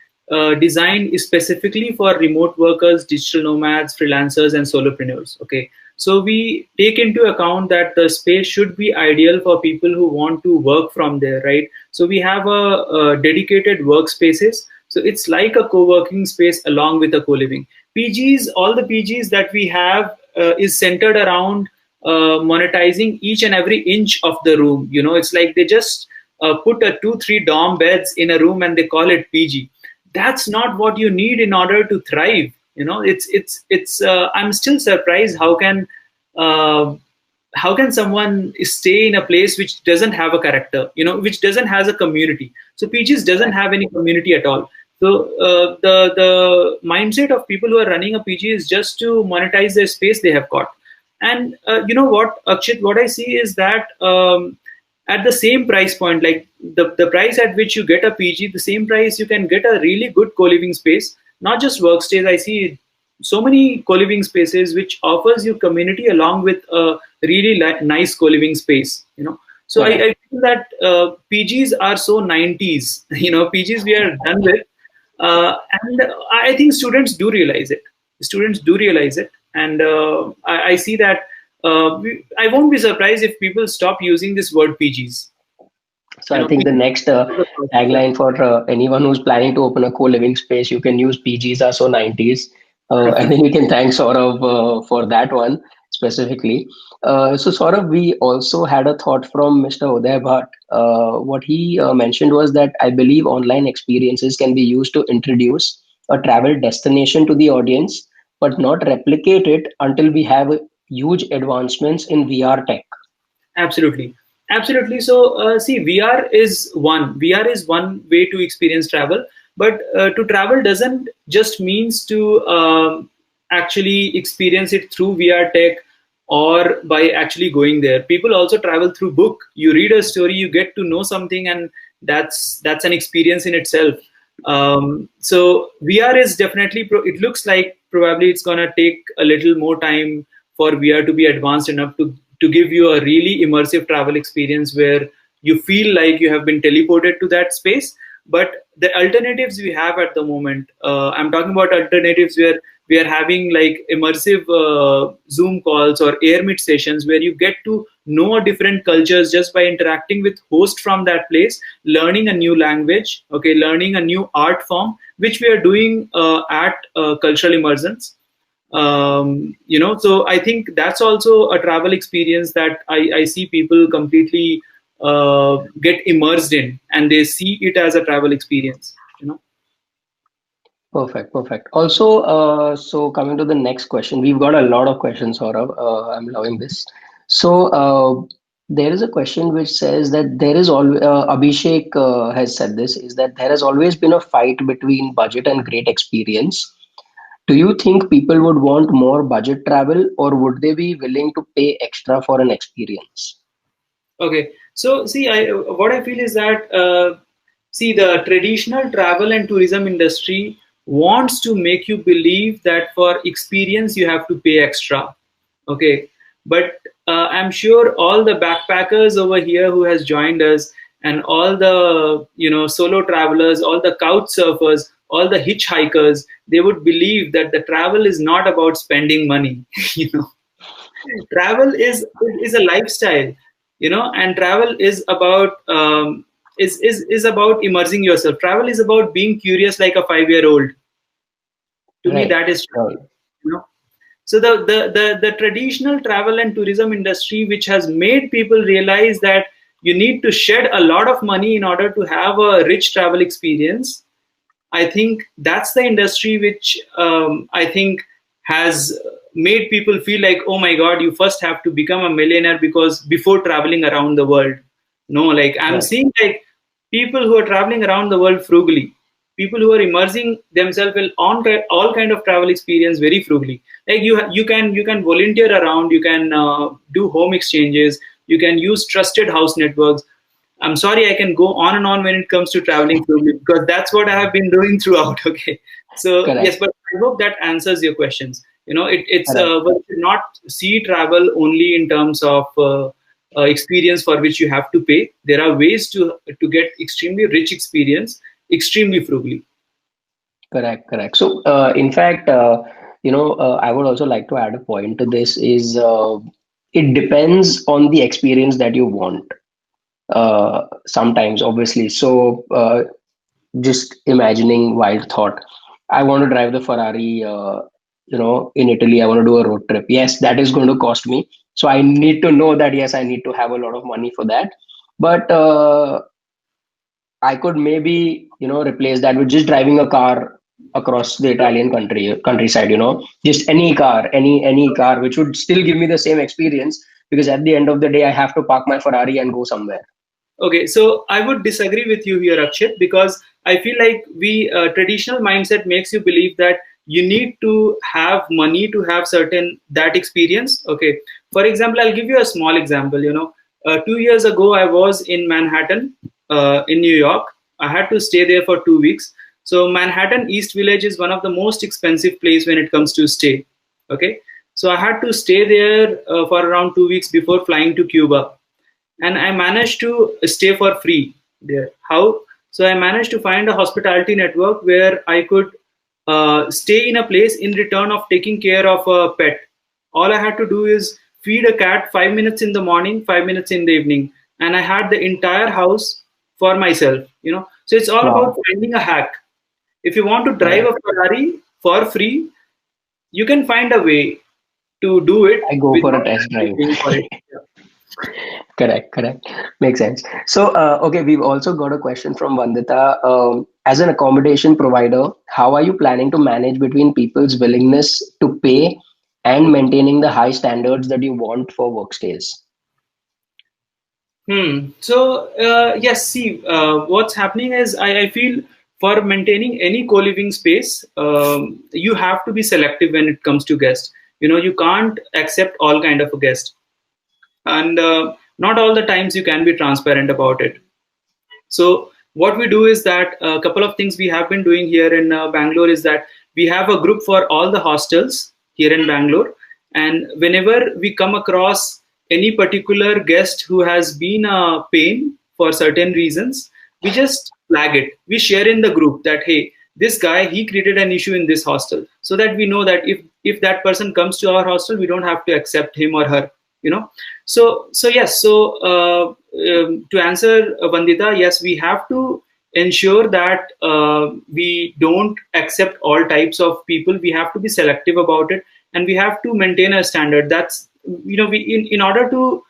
designed specifically for remote workers, digital nomads, freelancers, and solopreneurs. Okay. So we take into account that the space should be ideal for people who want to work from there, right? So we have a dedicated workspaces. So it's like a co-working space along with a co-living. PGs, all the PGs that we have is centered around monetizing each and every inch of the room. It's like they just put a 2 3 dorm beds in a room and they call it PG. That's not what you need in order to thrive. It's I'm still surprised uh, how can someone stay in a place which doesn't have a character, which doesn't has a community. So PGs doesn't have any community at all. So the mindset of people who are running a PG is just to monetize their space they have got. And you know what, Akshit, what I see is that at the same price point, like the price at which you get a PG, the same price you can get a really good co-living space, not just workspace. I see so many co-living spaces which offers you community along with a really nice co-living space. So I feel that PGs are so 90s. PGs we are done with. And I think students do realize it. Students do realize it. And I see that I won't be surprised if people stop using this word PGs. So I think the next tagline for anyone who's planning to open a co-living space, you can use "PGs are so 90s." I think we can thank Saurav for that one specifically. So Saurav, we also had a thought from Mr. Uday Bhatt. What he mentioned was that I believe online experiences can be used to introduce a travel destination to the audience, but not replicate it until we have huge advancements in VR tech. Absolutely. Absolutely. So, see, VR is one way to experience travel, but to travel doesn't just means to actually experience it through VR tech or by actually going there. People also travel through book. You read a story, you get to know something, and that's an experience in itself. So VR is definitely. It looks like probably it's gonna take a little more time for VR to be advanced enough to give you a really immersive travel experience where you feel like you have been teleported to that space. But the alternatives we have at the moment, I'm talking about alternatives where we are having like immersive Zoom calls or air meet sessions where you get to know different cultures just by interacting with hosts from that place, learning a new language, okay, learning a new art form, which we are doing at cultural immersions. So I think that's also a travel experience that I see people completely get immersed in, and they see it as a travel experience. Perfect, perfect. Also, so coming to the next question, we've got a lot of questions, Saurav. I'm loving this. So, there is a question which says that there is all Abhishek has said this is that there has always been a fight between budget and great experience. Do you think people would want more budget travel, or would they be willing to pay extra for an experience? Okay, so see, what I feel is that see, the traditional travel and tourism industry wants to make you believe that for experience you have to pay extra. Okay, but I'm sure all the backpackers over here who has joined us, and all the solo travelers, all the couch surfers, all the hitchhikers, they would believe that the travel is not about spending money. you know Travel is a lifestyle, and travel is about is about immersing yourself. Travel is about being curious like a 5-year old. To me, Right. that is Right. travel. you know so the traditional travel and tourism industry, which has made people realize that you need to shed a lot of money in order to have a rich travel experience, I think that's the industry which I think has made people feel like, oh my God, you first have to become a millionaire because before traveling around the world. No, like I'm Right. seeing like people who are traveling around the world frugally, people who are immersing themselves in all kind of travel experience very frugally. Like you can volunteer around, you can do home exchanges, you can use trusted house networks. I'm sorry, I can go on and on when it comes to traveling through because that's what I have been doing throughout. Okay, So yes, Correct. but I hope that answers your questions. It's Correct. one should not see travel only in terms of experience for which you have to pay. There are ways to get extremely rich experience extremely frugally. Correct. Correct. So, in fact, I would also like to add a point to this is it depends on the experience that you want. Sometimes, obviously. So, just imagining wild thought. I want to drive the Ferrari, in Italy. I want to do a road trip. Yes, that is going to cost me. So I need to know that, yes, I need to have a lot of money for that. But I could maybe, replace that with just driving a car across the Italian countryside, just any car, which would still give me the same experience because at the end of the day, I have to park my Ferrari and go somewhere. Okay, so I would disagree with you here, Akshit, because I feel like we traditional mindset makes you believe that you need to have money to have certain that experience. Okay, for example, I'll give you a small example. 2 years ago, I was in Manhattan, in New York. I had to stay there for 2 weeks. So Manhattan East Village is one of the most expensive place when it comes to stay. Okay, so I had to stay there for around 2 weeks before flying to Cuba, and I managed to stay for free there. How? So I managed to find a hospitality network where I could stay in a place in return of taking care of a pet. All I had to do is feed a cat 5 minutes in the morning, 5 minutes in the evening, and I had the entire house for myself. So it's all about Wow. finding a hack. If you want to drive a Correct. Ferrari for free, you can find a way to do it I go for a without test actually drive. paying for it. Correct, correct. Makes sense. So, okay, we've also got a question from Vandita. As an accommodation provider, how are you planning to manage between people's willingness to pay and maintaining the high standards that you want for workstays? So yes, see, what's happening is I feel for maintaining any co-living space, you have to be selective when it comes to guests. You can't accept all kind of a guest, and not all the times you can be transparent about it. So what we do is that a couple of things we have been doing here in Bangalore is that we have a group for all the hostels here in Bangalore, and whenever we come across any particular guest who has been a pain for certain reasons, we just flag it. We share in the group that hey, this guy he created an issue in this hostel, so that we know that if that person comes to our hostel, we don't have to accept him or her. You know, so yes. So to answer Vandita, yes, we have to ensure that we don't accept all types of people. We have to be selective about it, and we have to maintain a standard. That's we in order to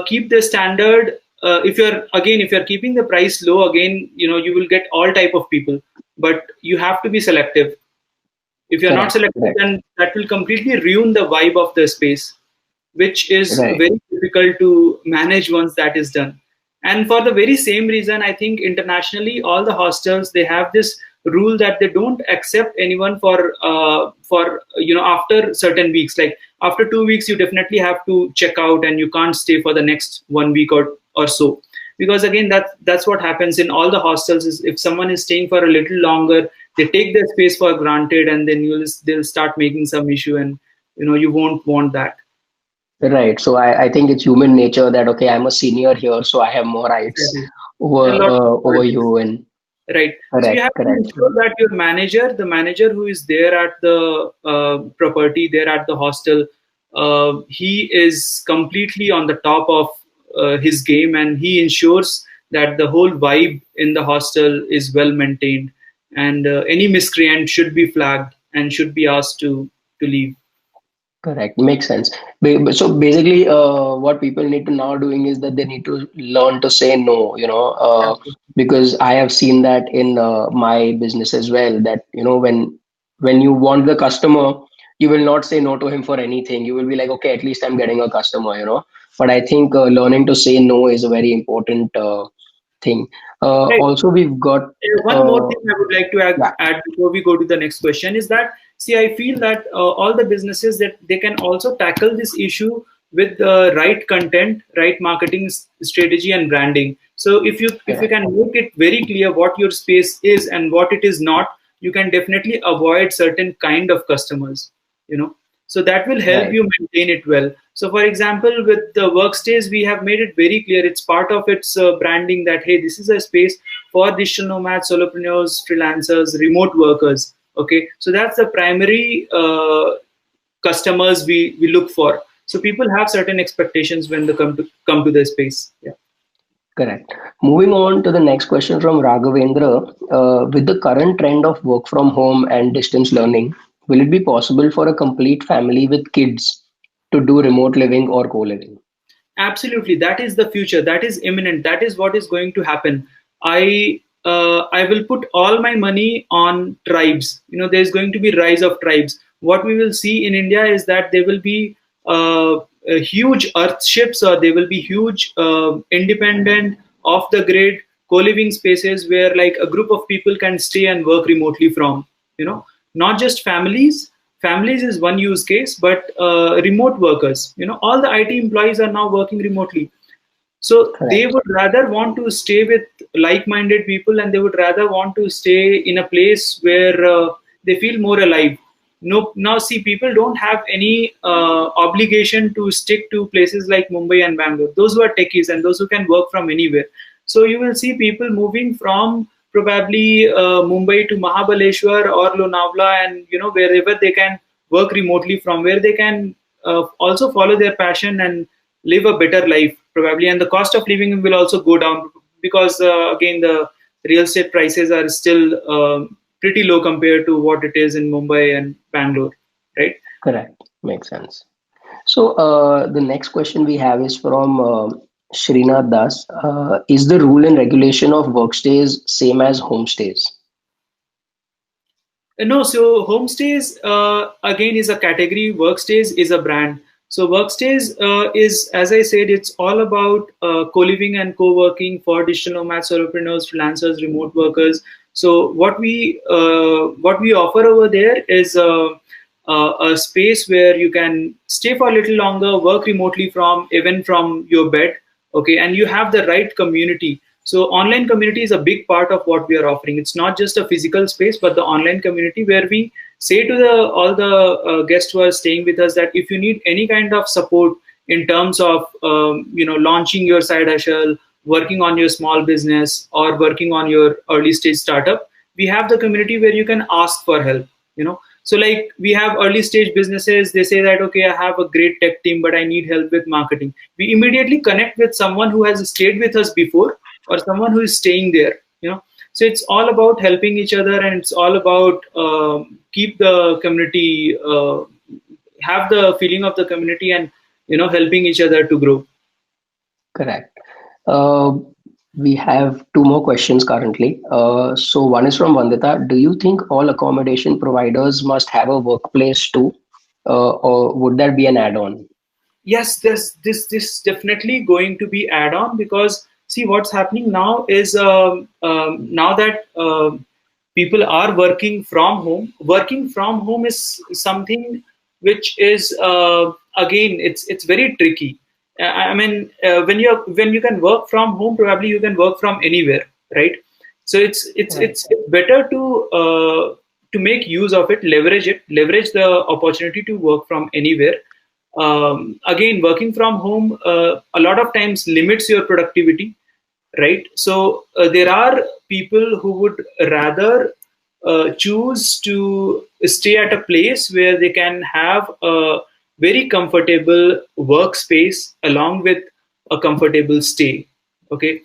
keep the standard. If you're keeping the price low, again, you will get all type of people, but you have to be selective. If you're not Correct, selective, correct, then that will completely ruin the vibe of the space, which is right. very difficult to manage once that is done. And for the very same reason, I think internationally, all the hostels they have this rule that they don't accept anyone for after certain weeks. Like after 2 weeks, you definitely have to check out, and you can't stay for the next 1 week or so. Because again, that's what happens in all the hostels. Is if someone is staying for a little longer, they take their space for granted, and then they'll start making some issue, and you won't want that. Right. So I think it's human nature that, okay, I'm a senior here, so I have more rights Exactly. over And a lot of over politics. you. And Right. So you correct, have to correct. ensure that your manager, the manager who is there at the property, there at the hostel, he is completely on the top of his game, and he ensures that the whole vibe in the hostel is well maintained, and any miscreant should be flagged and should be asked to leave. Correct. Makes sense. So basically, what people need to now doing is that they need to learn to say no, Absolutely. because I have seen that in my business as well, that, when you want the customer, you will not say no to him for anything. You will be like, okay, at least I'm getting a customer. But I think learning to say no is a very important thing. Right. Also, we've got, One more uh, thing I would like to yeah, add before we go to the next question is that, see, I feel that all the businesses that they can also tackle this issue with the right content, right marketing strategy and branding. So if you correct. can make it very clear what your space is and what it is not, you can definitely avoid certain kind of customers, you know. So that will help Right. you maintain it well. So for example, with the workspace, we have made it very clear, it's part of its branding, that hey, this is a space for digital nomads, solopreneurs, freelancers, remote workers. Okay, so that's the primary customers we look for. So people have certain expectations when they come to the space. Yeah. Correct. Moving on to the next question from Raghavendra. With the current trend of work from home and distance learning, will it be possible for a complete family with kids to do remote living or co-living? Absolutely, that is the future. That is imminent. That is what is going to happen. I will put all my money on tribes. You know, there's going to be rise of tribes. What we will see in India is that there will be huge earthships, or there will be huge independent off the grid co-living spaces where like a group of people can stay and work remotely from. You know, not just families. Families is one use case, but remote workers, you know, all the IT employees are now working remotely. So they Correct. would rather want to stay with like-minded people, and they would rather want to stay in a place where they feel more alive. No, now see, people don't have any obligation to stick to places like Mumbai and Bangalore. Those who are techies and those who can work from anywhere. So you will see people moving from probably Mumbai to Mahabaleshwar or Lonavala, and you know, wherever they can work remotely from, where they can also follow their passion and live a better life probably, and the cost of living will also go down, because again, the real estate prices are still pretty low compared to what it is in Mumbai and Bangalore, right? Correct. Makes sense. So the next question we have is from Srinath Das. Is the rule and regulation of workstays same as homestays? No, so homestays again is a category. Workstays is a brand. So workstays is, as I said, it's all about co-living and co-working for digital nomads, solopreneurs, freelancers, remote workers. So what we offer over there is a space where you can stay for a little longer, work remotely from even from your bed. Okay, and you have the right community. So online community is a big part of what we are offering. It's not just a physical space, but the online community where we say to the all the guests who are staying with us that if you need any kind of support in terms of launching your side hustle, working on your small business, or working on your early stage startup, we have the community where you can ask for help. You know, so like we have early stage businesses. They say that okay, I have a great tech team, but I need help with marketing. We immediately connect with someone who has stayed with us before, or someone who is staying there, you know. So it's all about helping each other, and it's all about keep the community have the feeling of the community, and you know, helping each other to grow. Correct. Uh, we have two more questions currently. So one is from Vandita. Do you think all accommodation providers must have a workplace too, or would that be an add-on? Yes, this definitely going to be add on, because see what's happening now is now that people are working from home is something which is again, it's very tricky. I mean, when you can work from home, probably you can work from anywhere, right? So Right. it's better to make use of it, leverage the opportunity to work from anywhere. Again, working from home a lot of times limits your productivity, right? So there are people who would rather choose to stay at a place where they can have a very comfortable workspace along with a comfortable stay. Okay,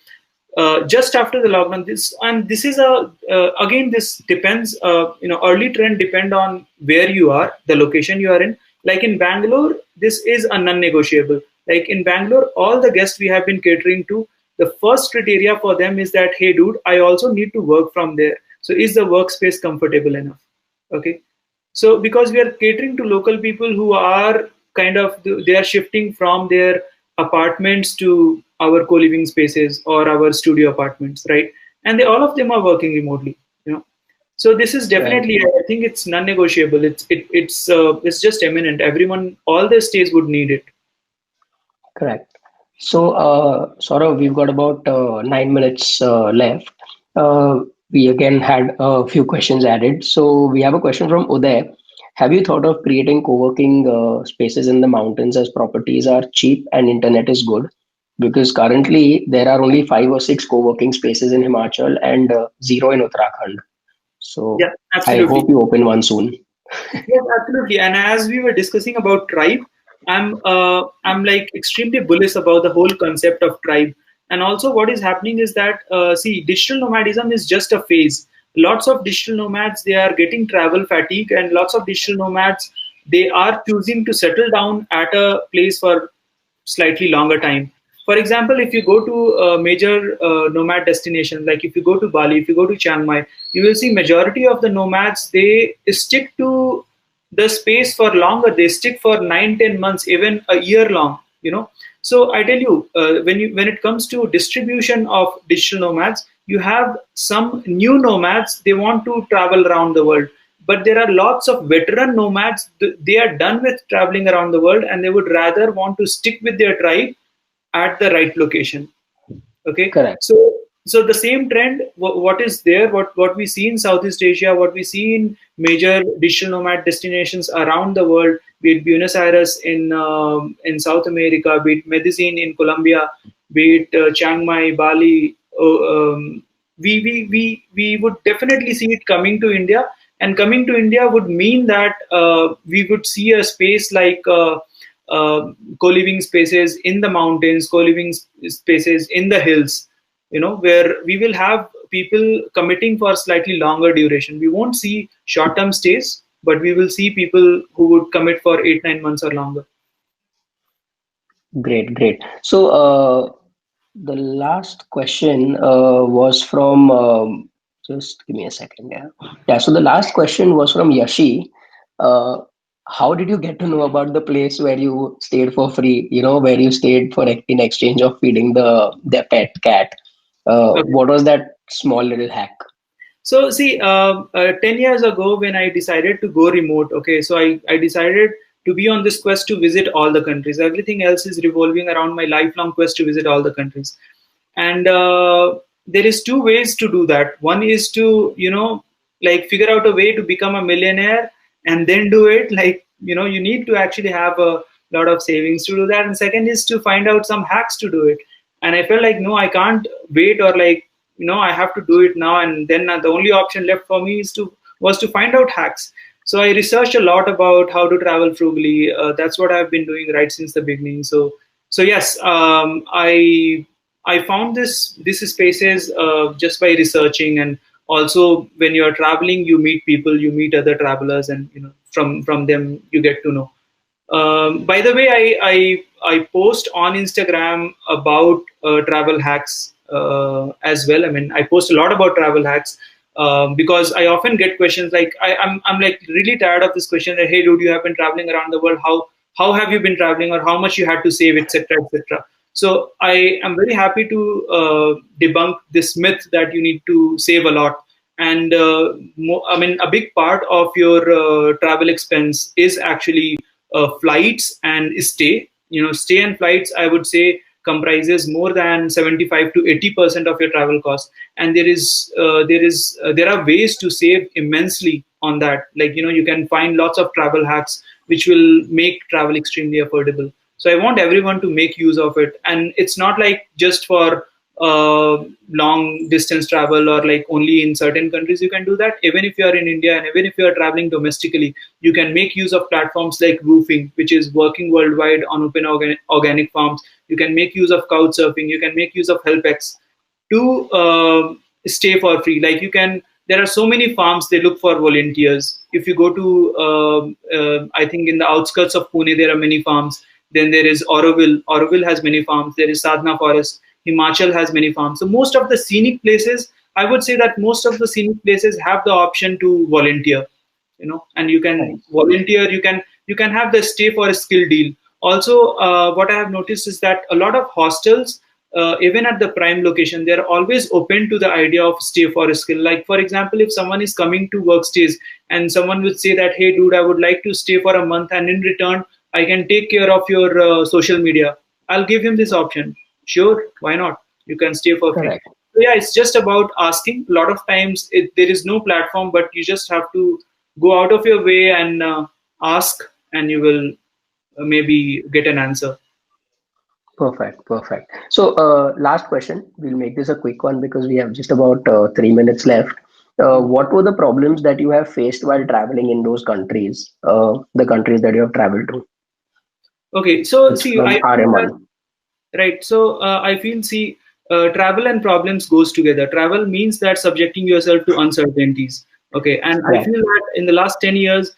just after the lockdown, this is a again, this depends, early trend depend on where you are, the location you are in. Like in Bangalore, this is a non-negotiable. Like in Bangalore, all the guests we have been catering to, the first criteria for them is that hey dude, I also need to work from there, so is the workspace comfortable enough? Okay, so because we are catering to local people who are kind of, they are shifting from their apartments to our co-living spaces or our studio apartments, right? And all of them are working remotely, you know. So this is Right. definitely, I think it's non-negotiable. It's just eminent. Everyone, all the states would need it. Correct. So, Saurav, we've got about 9 minutes left. Uh, we again had a few questions added. So we have a question from Uday. Have you thought of creating co-working spaces in the mountains as properties are cheap and internet is good? Because currently there are only 5 or 6 co-working spaces in Himachal and zero in Uttarakhand. So Yeah, I absolutely. hope you open one soon. Yes, absolutely. And as we were discussing about tribe, I'm like extremely bullish about the whole concept of tribe. And also, what is happening is that see, digital nomadism is just a phase. Lots of digital nomads, they are getting travel fatigue, and lots of digital nomads, they are choosing to settle down at a place for slightly longer time. For example, if you go to major nomad destinations, like if you go to Bali, if you go to Chiang Mai, you will see majority of the nomads, they stick to the space for longer. They stick for 9, 10 months, even a year long. So I tell you, when it comes to distribution of digital nomads, you have some new nomads. They want to travel around the world, but there are lots of veteran nomads. They are done with traveling around the world, and they would rather want to stick with their tribe at the right location. Okay, Correct. so the same trend, what is there, what we see in Southeast Asia, what we see in major digital nomad destinations around the world, be it Buenos Aires in South America, be it Medellin in Colombia, be it Chiang Mai, Bali. We would definitely see it coming to India, and coming to India would mean that we would see a space like co-living spaces in the mountains, co-living spaces in the hills, where we will have people committing for slightly longer duration. We won't see short-term stays, but we will see people who would commit for 8, 9 months or longer. Great, great. So the last question was from, just give me a second. Yeah. Yeah. So the last question was from Yashi. Uh, how did you get to know about the place where you stayed for free? Where you stayed for in exchange of feeding the pet cat. Okay. What was that small little hack? So see, 10 years ago when I decided to go remote, okay, so I decided to be on this quest to visit all the countries. Everything else is revolving around my lifelong quest to visit all the countries. And there is two ways to do that. One is to, like figure out a way to become a millionaire and then do it. Like, you need to actually have a lot of savings to do that. And second is to find out some hacks to do it. And I felt like, no, I can't wait, or like, I have to do it now. And then the only option left for me was to find out hacks. So I researched a lot about how to travel frugally. That's what I've been doing right since the beginning. So yes, I found this spaces just by researching, and also when you're traveling, you meet people, you meet other travelers, and from them you get to know. By the way, I post on Instagram about travel hacks as well. I mean, I post a lot about travel hacks because I often get questions like I'm like really tired of this question that, hey dude, you have been traveling around the world. How have you been traveling, or how much you had to save, etc., etc. So I am very happy to debunk this myth that you need to save a lot. And I mean, a big part of your travel expense is actually flights and stay. Stay and flights, I would say, comprises more than 75 to 80% of your travel cost. And there are ways to save immensely on that. Like, you can find lots of travel hacks which will make travel extremely affordable. So I want everyone to make use of it. And it's not like just for long distance travel, or like only in certain countries you can do that. Even if you are in India, and even if you are traveling domestically, you can make use of platforms like Roofing, which is working worldwide on open organic farms. You can make use of Couchsurfing. You can make use of HelpX to stay for free. Like, there are so many farms, they look for volunteers. If you go to I think in the outskirts of Pune, there are many farms. Then there is Auroville has many farms. There is Sadhana Forest. Himachal has many farms. So most of the scenic places, I would say that most of the scenic places have the option to volunteer. And you can Nice. volunteer. You can have the stay for a skill deal. Also, what I have noticed is that a lot of hostels, even at the prime location, they're always open to the idea of stay for a skill. Like, for example, if someone is coming to work stays, and someone would say that, hey dude, I would like to stay for a month, and in return I can take care of your social media, I'll give him this option. Sure, why not? You can stay for free. Correct. yeah, it's just about asking. A lot of times there is no platform, but you just have to go out of your way and ask, and you will maybe get an answer. Perfect, perfect. So, last question. We'll make this a quick one because we have just about 3 minutes left. What were the problems that you have faced while traveling in those countries, the countries that you have traveled to? Okay, so It's see, from I feel that, RM1. right. So I feel, see, travel and problems goes together. Travel means that subjecting yourself to uncertainties. Okay, and I Yeah. feel that in the last 10 years,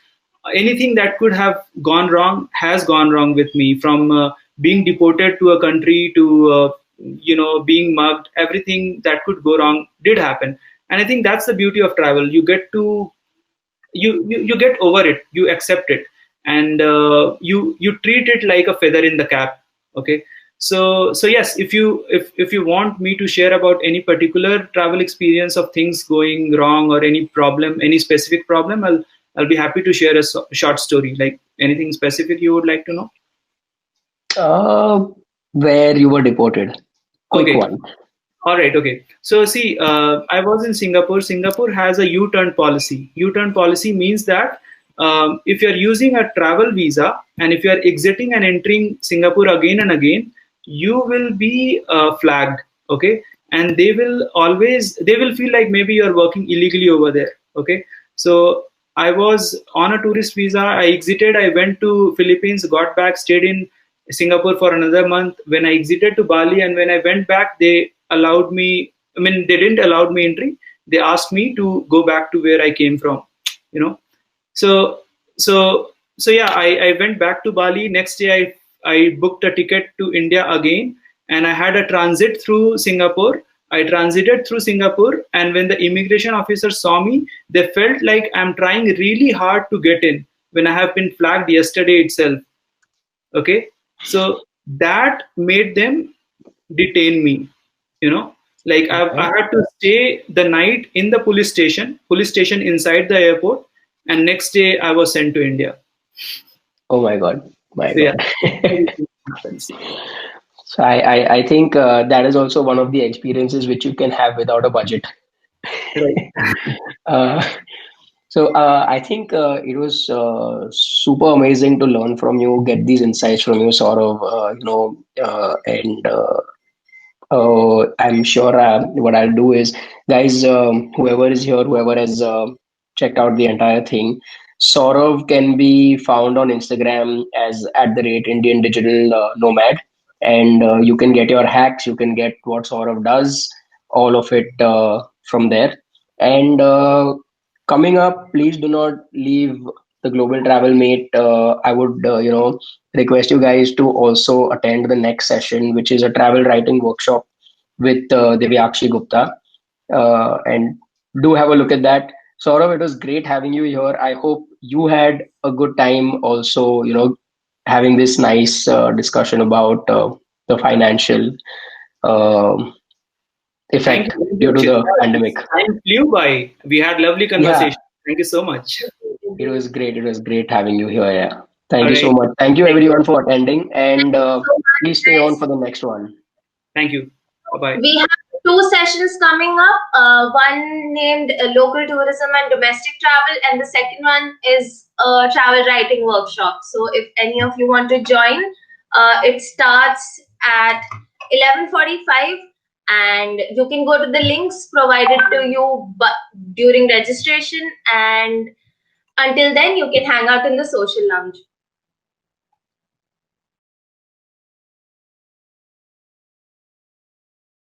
anything that could have gone wrong has gone wrong with me. From being deported to a country to being mugged, everything that could go wrong did happen. And I think that's the beauty of travel. You get to you get over it, you accept it, and you treat it like a feather in the cap. Okay, so yes, if you want me to share about any particular travel experience of things going wrong or any problem, any specific problem, I'll be happy to share a short story. Like, anything specific you would like to know? Uh, where you were deported. Quick Okay. one. All right. Okay. So see, I was in Singapore. Singapore has a U-turn policy. U-turn policy means that if you're using a travel visa and if you're exiting and entering Singapore again and again, you will be flagged. Okay, and they will feel like maybe you're working illegally over there. Okay, so I was on a tourist visa. I exited. I went to Philippines, got back, stayed in Singapore for another month. When I exited to Bali and when I went back, they allowed me. I mean, they didn't allow me entry. They asked me to go back to where I came from. You know, so so yeah, I went back to Bali. Next day, I booked a ticket to India again, and I had a transit through Singapore. I transited through Singapore, and when the immigration officer saw me, they felt like I'm trying really hard to get in when I have been flagged yesterday itself. Okay, so that made them detain me. You know, like I Okay. had to stay the night in the police station inside the airport, and next day I was sent to India. Oh my God. My So yeah, God. everything happens. So I think that is also one of the experiences which you can have without a budget. Right. Uh, so I think it was super amazing to learn from you, get these insights from you, sort of, and I'm sure what I'll do is, guys, whoever is here, whoever has checked out the entire thing, Saurav can be found on Instagram as @Indian Digital Nomad, and you can get your hacks, you can get what Saurav does, all of it from there. And coming up, please do not leave the Global Travel Mate. I would, request you guys to also attend the next session, which is a travel writing workshop with Divyakshi Gupta. And do have a look at that. Saurav, it was great having you here. I hope you had a good time also, having this nice discussion about the financial um Thank effect you very due much. to the pandemic. Time flew by. We had lovely Yeah, conversation. Thank you so much. it was great. It was great having you here. Yeah. Thank All you so right. much. Thank you Thank you. everyone for attending, and Thank you so much, please stay on guys. for the next one. Thank you. Bye bye. We have two sessions coming up. One named Local Tourism and Domestic Travel, and the second one is a travel writing workshop. So if any of you want to join, it starts at 11:45, and you can go to the links provided to you during registration. And until then, you can hang out in the social lounge.